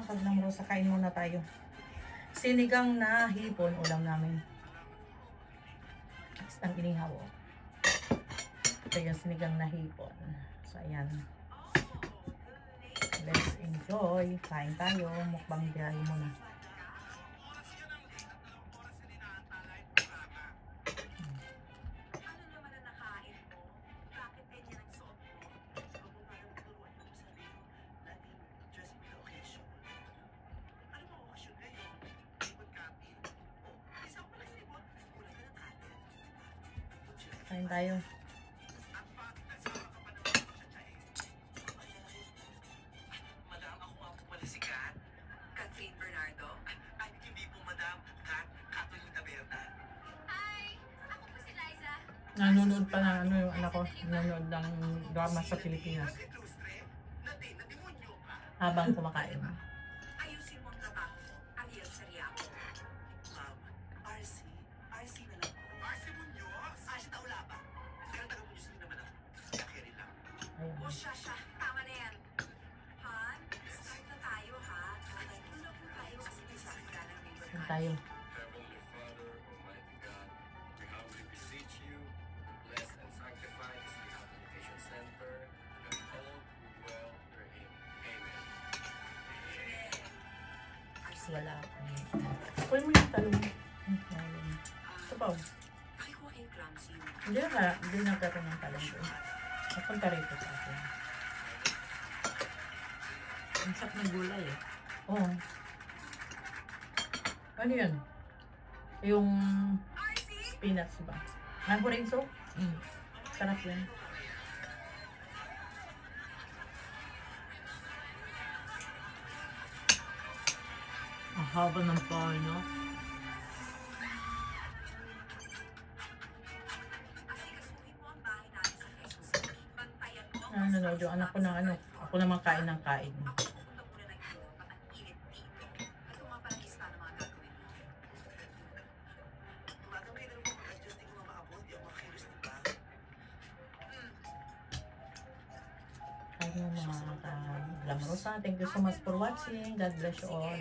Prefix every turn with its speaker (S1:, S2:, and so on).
S1: mga kaglamrosa, kain muna tayo. Sinigang na hipon, ulam namin. Ang inihaw. Ito yung sinigang na hipon. So, ayan. Let's enjoy. Kain tayo. Mukbang biyahe muna. Kain tayo.
S2: Madam, ako nga po pala si Kat. Catherine Bernardo? Ay, hindi po, madam. Kat, Catolina Berta.
S3: Hi! Ako po si Liza.
S1: Nanonood pa na ano yung anak ko. Nanonood ng drama sa Pilipinas.
S2: Ilustre? Nadimonyo ka.
S1: Habang kumakain.
S2: Ayusin mo ang trabaho mo. Ariel Seriaco. Ma'am, RC na lang po. RC Muñoz? RC Taulapa. Pero taga-Muñoz din naman ako. Kaya rin lang.
S1: Ayun.
S3: O siya, tama na yan. Han, start na tayo ha. Tulog po tayo kasi may sakita ng ribbon
S1: Kain
S3: cut.
S1: tayo.
S4: Heavenly Father, Almighty God, we humbly beseech you to bless and sanctify this rehabilitation center and all who dwell therein. Amen.
S1: Wala ako. Kunin mo yung talong. Ito pa.
S2: Pakikuha kayong clumsy.
S1: Hindi nagkaroon ng talong doon. Napunta rito sa akin.
S5: Ang sarap ng gulay eh.
S1: Oo. Ano yun? Yung spinach ba? Mango rinso? Sarap yun.
S5: Ang haba ng pahay, no?
S3: Asikasuhin mo ang bahay natin sa Quezon City. Bantayan mo ang
S1: Nanonood yung anak ko ng ano. Ako naman kain ng kain.
S3: Ako pupunta muna ng Europa at ang init dito. Ito nga pala lista ng mga gagawin mo.
S2: Madam, kayo na rin po mag-adjust. Di ko nga maabot. Di ako makilos ng bag.
S1: Kain mo mga ka-glamrosa. Thank you so much for watching. God bless you all.